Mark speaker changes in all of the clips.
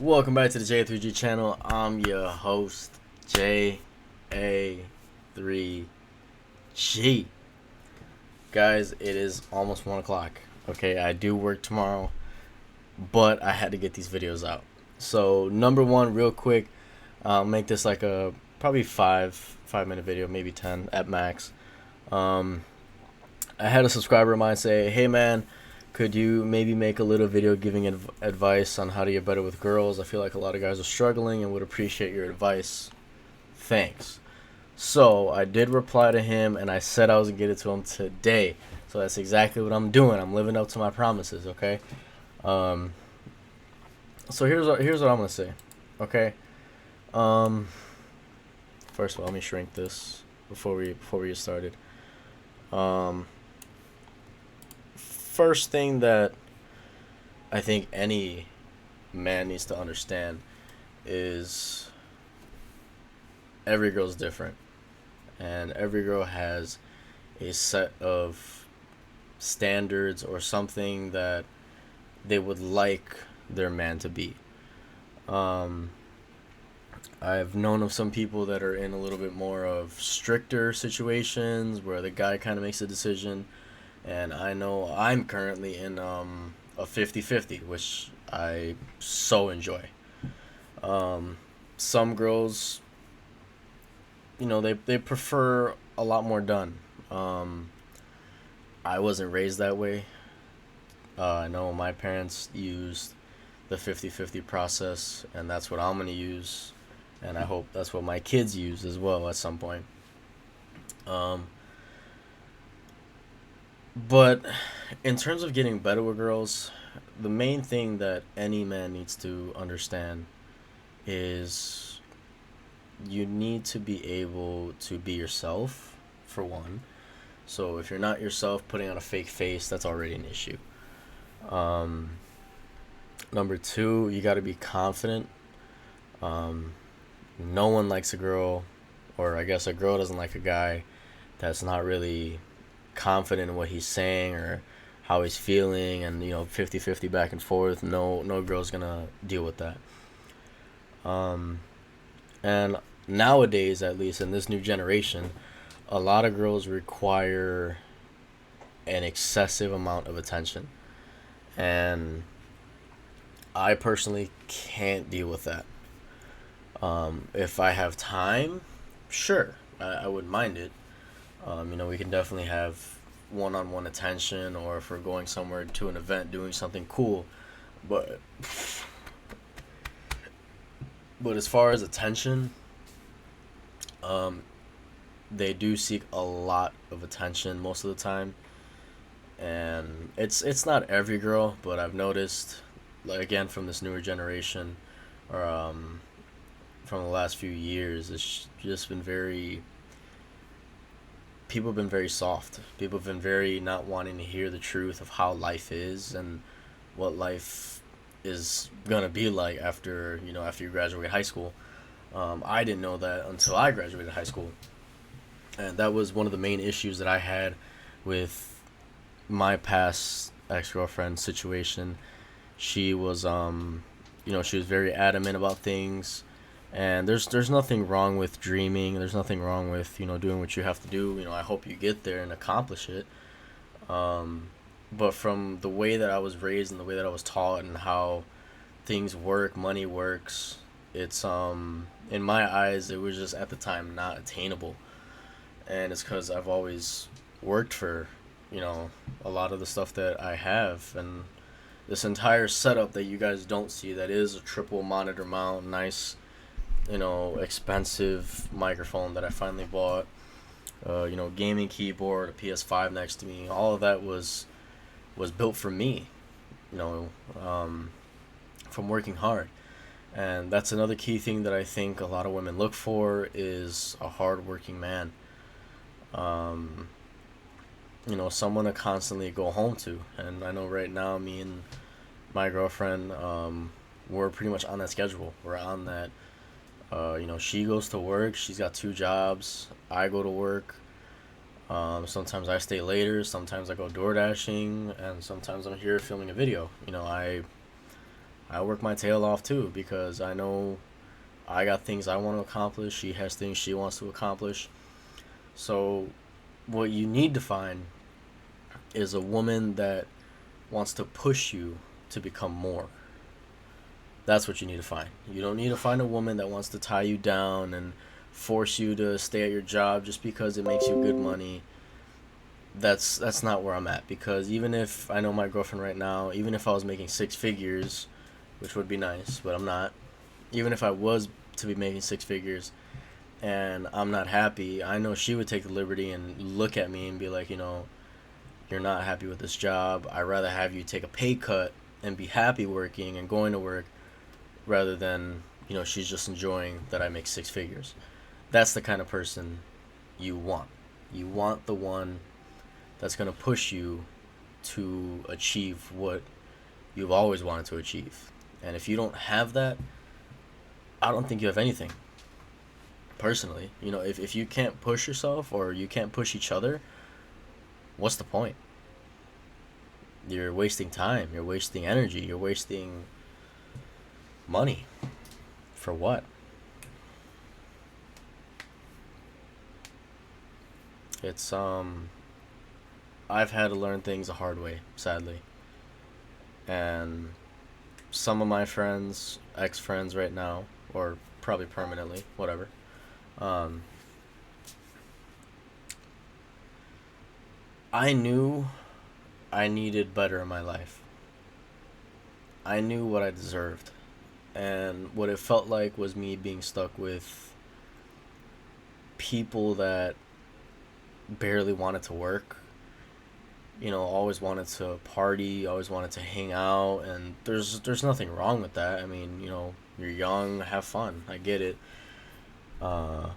Speaker 1: Welcome back to the J3G channel. I'm your host, JA3G. Guys, it is almost 1 o'clock. Okay, I do work tomorrow, but I had to get these videos out. So, number one, real quick, I'll make this like a probably 5 minute video, maybe 10 at max. I had a subscriber of mine say, "Hey man, could you maybe make a little video giving advice on how to get better with girls? I feel like a lot of guys are struggling and would appreciate your advice. Thanks." So I did reply to him and I said I was gonna get it to him today. So that's exactly what I'm doing. I'm living up to my promises. Okay. Um. So here's what I'm gonna say. Okay. Um. First of all, let me shrink this before we get started. Um. First thing that I think any man needs to understand is every girl's different, and every girl has a set of standards or something that they would like their man to be. Um, I've known of some people that are in a little bit more of stricter situations where the guy kind of makes a decision, and I know I'm currently in a 50-50, which I so enjoy. Um, some girls, they prefer a lot more done. Um, I wasn't raised that way. I know my parents used the 50-50 process, and that's what I'm going to use. And I hope that's what my kids use as well at some point. Um, but in terms of getting better with girls, the main thing that any man needs to understand is you need to be able to be yourself, for one. So if you're not yourself, putting on a fake face, that's already an issue. Um, Number two, you got to be confident. Um, no one likes a girl, or I guess a girl doesn't like a guy that's not really confident in what he's saying or how he's feeling, and 50-50 back and forth. No girl's gonna deal with that. And nowadays, at least in this new generation, a lot of girls require an excessive amount of attention, and I personally can't deal with that. If I have time, sure, I wouldn't mind it. We can definitely have one-on-one attention, or if we're going somewhere to an event, doing something cool. But as far as attention, um, they do seek a lot of attention most of the time, and it's not every girl, but I've noticed, like, again, from this newer generation, or from the last few years, it's just been very people have been very soft. People have been very not wanting to hear the truth of how life is and what life is gonna be like after you graduate high school. I didn't know that until I graduated high school, and that was one of the main issues that I had with my past ex girlfriend situation. She was she was very adamant about things, and there's nothing wrong with dreaming. There's nothing wrong with doing what you have to do. I hope you get there and accomplish it. Um, but from the way that I was raised and the way that I was taught and how things work, money works, it's in my eyes it was just at the time not attainable, and it's because I've always worked for a lot of the stuff that I have, and this entire setup that you guys don't see, that is a triple monitor mount, nice, expensive microphone that I finally bought, gaming keyboard, a PS5 next to me. All of that was built for me, you know, um, from working hard. And that's another key thing that I think a lot of women look for is a hard-working man. Um, Someone to constantly go home to. And I know right now, me and my girlfriend, we're pretty much on that schedule. We're on that. She goes to work. She's got two jobs. I go to work. Sometimes I stay later. Sometimes I go door dashing, and sometimes I'm here filming a video. I I work my tail off too because I know I got things I want to accomplish. She has things she wants to accomplish. So, what you need to find is a woman that wants to push you to become more. That's what you need to find. You don't need to find a woman that wants to tie you down and force you to stay at your job just because it makes you good money. That's not where I'm at, because even if I know my girlfriend right now, even if I was making six figures, which would be nice, but I'm not. Even if I was to be making six figures and I'm not happy, I know she would take the liberty and look at me and be like, you're not happy with this job. I'd rather have you take a pay cut and be happy working and going to work rather than, she's just enjoying that I make six figures. That's the kind of person you want. You want the one that's going to push you to achieve what you've always wanted to achieve. And if you don't have that, I don't think you have anything. Personally, if you can't push yourself or you can't push each other, what's the point? You're wasting time, you're wasting energy, you're wasting money. For what? It's I've had to learn things the hard way, sadly. And some of my friends, ex-friends right now, or probably permanently, whatever. Um I knew I needed better in my life. I knew what I deserved. And what it felt like was me being stuck with people that barely wanted to work, always wanted to party, always wanted to hang out, and there's nothing wrong with that. I mean, you're young, have fun. I get it. Uh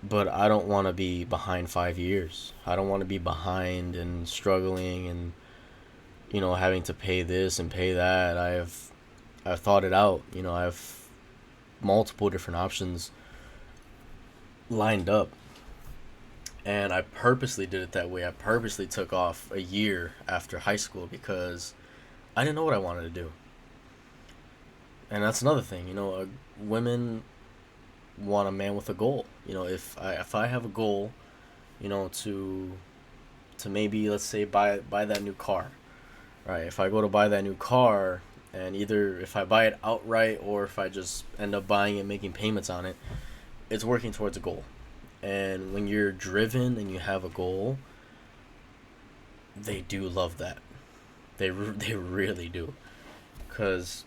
Speaker 1: but I don't want to be behind 5 years. I don't want to be behind and struggling and having to pay this and pay that. I've thought it out. I have multiple different options lined up. And I purposely did it that way. I purposely took off a year after high school because I didn't know what I wanted to do. And that's another thing, women want a man with a goal. If I have a goal, to maybe, let's say, buy that new car, right? If I go to buy that new car, and either if I buy it outright or if I just end up buying it, making payments on it, it's working towards a goal. And when you're driven and you have a goal, they do love that. They really do, because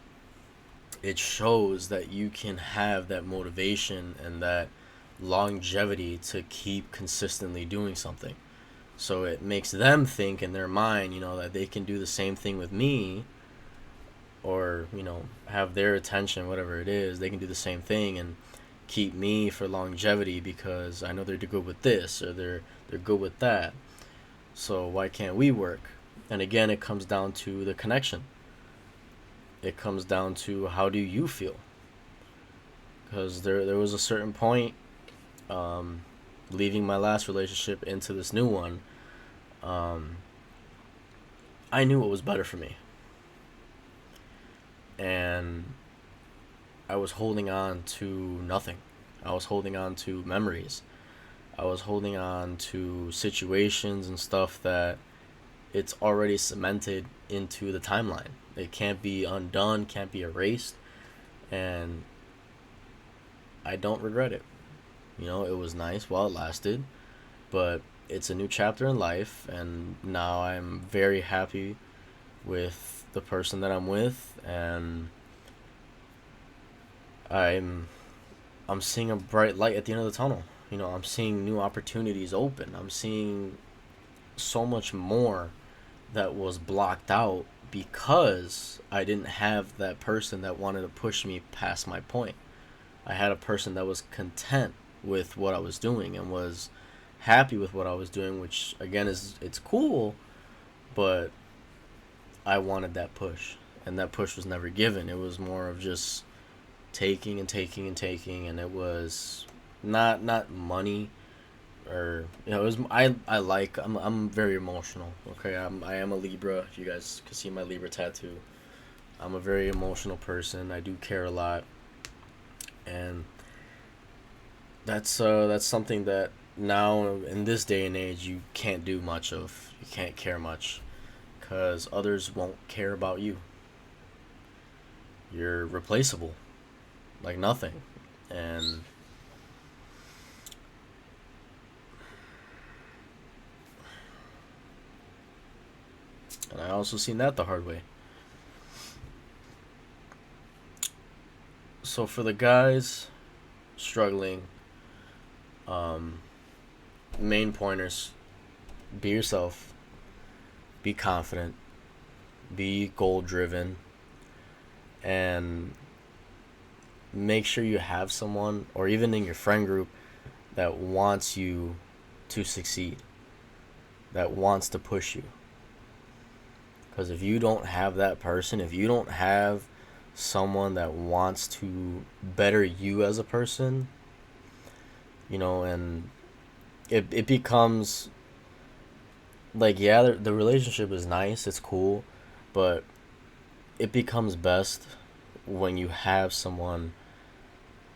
Speaker 1: it shows that you can have that motivation and that longevity to keep consistently doing something. So it makes them think in their mind, that they can do the same thing with me, or, have their attention, whatever it is, they can do the same thing and keep me for longevity because I know they're good with this or they're good with that. So why can't we work? And again, it comes down to the connection. It comes down to how do you feel? Because there was a certain point, leaving my last relationship into this new one, um, I knew what was better for me. And I was holding on to nothing. I was holding on to memories. I was holding on to situations and stuff that it's already cemented into the timeline. It can't be undone, can't be erased, and I don't regret it. It was nice while it lasted, but it's a new chapter in life, and now I'm very happy with the person that I'm with, and I'm I'm seeing a bright light at the end of the tunnel. I'm seeing new opportunities open. I'm seeing so much more that was blocked out because I didn't have that person that wanted to push me past my point. I had a person that was content with what I was doing and was happy with what I was doing, which again is it's cool, but I wanted that push, and that push was never given. It was more of just taking and taking and taking, and it was not money, or it was I'm very emotional. Okay, I am a Libra. If you guys can see my Libra tattoo, I'm a very emotional person. I do care a lot, and that's something that now in this day and age you can't do much of. You can't care much because others won't care about you. You're replaceable, like nothing, and I also seen that the hard way. So for the guys struggling, um, main pointers: be yourself, be confident, be goal driven, and make sure you have someone, or even in your friend group, that wants you to succeed, that wants to push you. Because if you don't have that person, if you don't have someone that wants to better you as a person, and it becomes like, yeah, the relationship is nice, it's cool, but it becomes best when you have someone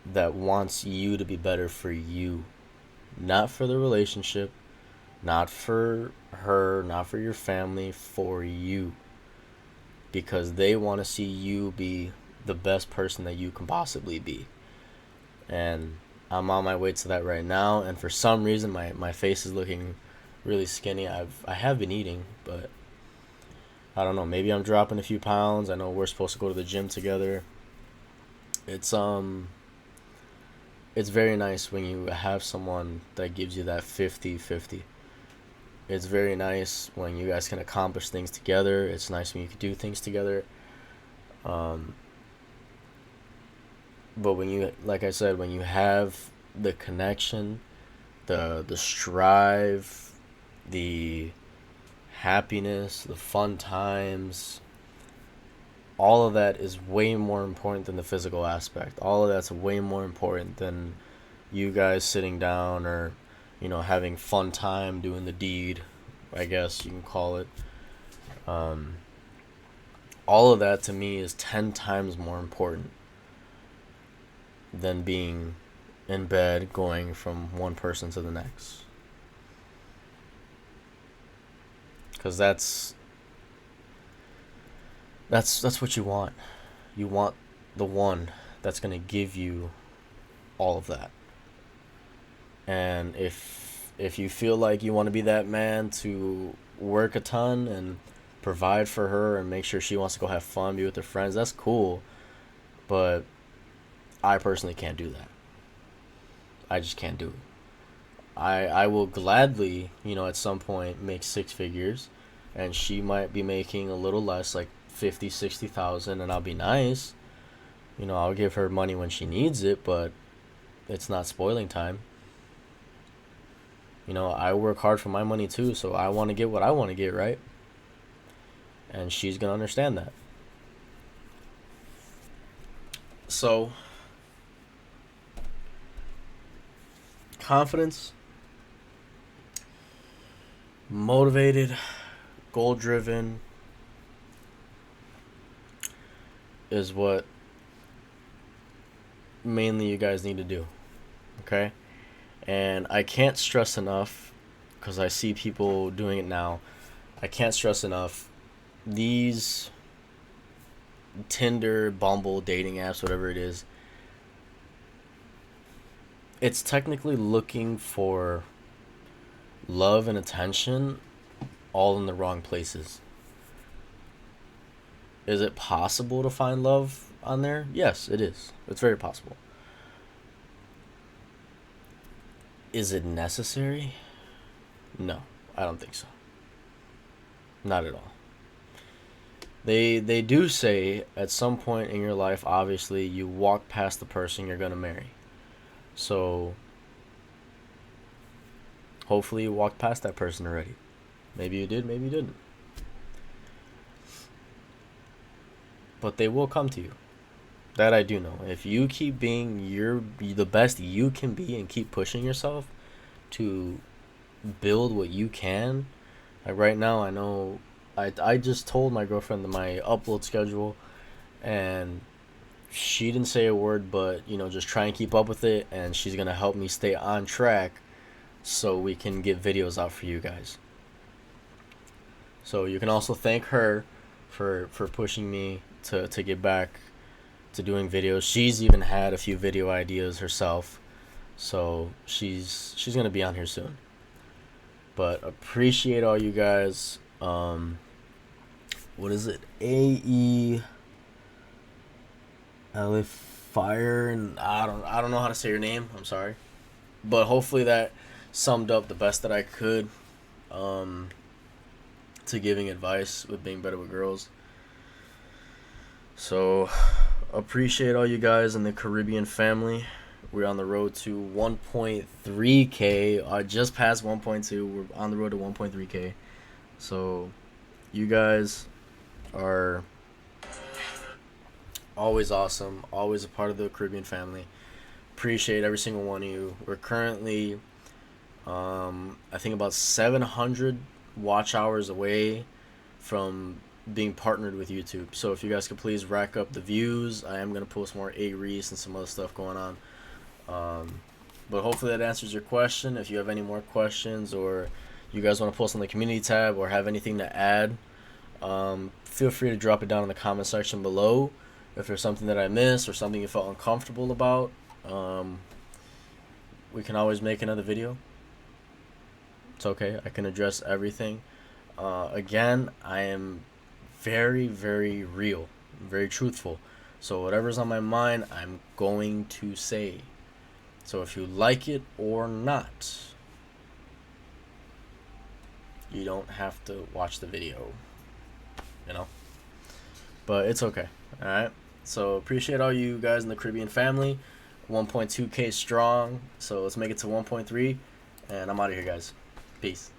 Speaker 1: that wants you to be better for you, not for the relationship, not for her, not for your family, for you. Because they want to see you be the best person that you can possibly be. And I'm on my way to that right now, and for some reason my face is looking really skinny. I have been eating, but I don't know, maybe I'm dropping a few pounds. I know we're supposed to go to the gym together. It's it's very nice when you have someone that gives you that 50-50. It's very nice when you guys can accomplish things together. It's nice when you can do things together. Um, but when you, like I said, when you have the connection, the strive, the happiness, the fun times, all of that is way more important than the physical aspect. All of that's way more important than you guys sitting down or, having fun time doing the deed, I guess you can call it. Um, all of that to me is 10 times more important than being in bed going from one person to the next. Because that's what you want. You want the one that's going to give you all of that. And if you feel like you want to be that man to work a ton and provide for her and make sure she wants to go have fun, be with her friends, that's cool. But I personally can't do that. I just can't do it. I will gladly, at some point make six figures, and she might be making a little less, like 50, 60,000, and I'll be nice. I'll give her money when she needs it, but it's not spoiling time. I work hard for my money too, so I want to get what I want to get, right? And she's going to understand that. So, confidence, motivated, goal driven is what mainly you guys need to do. Okay? And I can't stress enough, because I see people doing it now. I can't stress enough. These Tinder, Bumble, dating apps, whatever it is, it's technically looking for love and attention all in the wrong places. Is it possible to find love on there? Yes, it is. It's very possible. Is it necessary? No, I don't think so. Not at all. They do say at some point in your life, obviously, you walk past the person you're gonna marry. So hopefully you walked past that person already. Maybe you did, maybe you didn't. But they will come to you. That I do know. If you keep being the best you can be and keep pushing yourself to build what you can. Like right now, I know I just told my girlfriend that my upload schedule, and she didn't say a word, but just try and keep up with it, and she's gonna help me stay on track so we can get videos out for you guys. So you can also thank her for pushing me to get back to doing videos. She's even had a few video ideas herself, so she's gonna be on here soon. But appreciate all you guys. What is it? AE Fire, and I don't know how to say your name. I'm sorry, but hopefully that summed up the best that I could to giving advice with being better with girls. So appreciate all you guys in the Caribbean family. We're on the road to 1.3K. I just passed 1.2. We're on the road to 1.3K. So you guys are always awesome, always a part of the Caribbean family. Appreciate every single one of you. We're currently, I think, about 700 watch hours away from being partnered with YouTube. So if you guys could please rack up the views, I am going to post more A-Reese and some other stuff going on. But hopefully that answers your question. If you have any more questions, or you guys want to post on the community tab, or have anything to add, feel free to drop it down in the comment section below. If there's something that I missed or something you felt uncomfortable about, we can always make another video. It's okay. I can address everything. Again, I am very, very real, very truthful. So whatever's on my mind, I'm going to say. So if you like it or not, you don't have to watch the video, But it's okay. All right. So appreciate all you guys in the Caribbean family. 1.2K strong. So let's make it to 1.3. And I'm out of here, guys. Peace.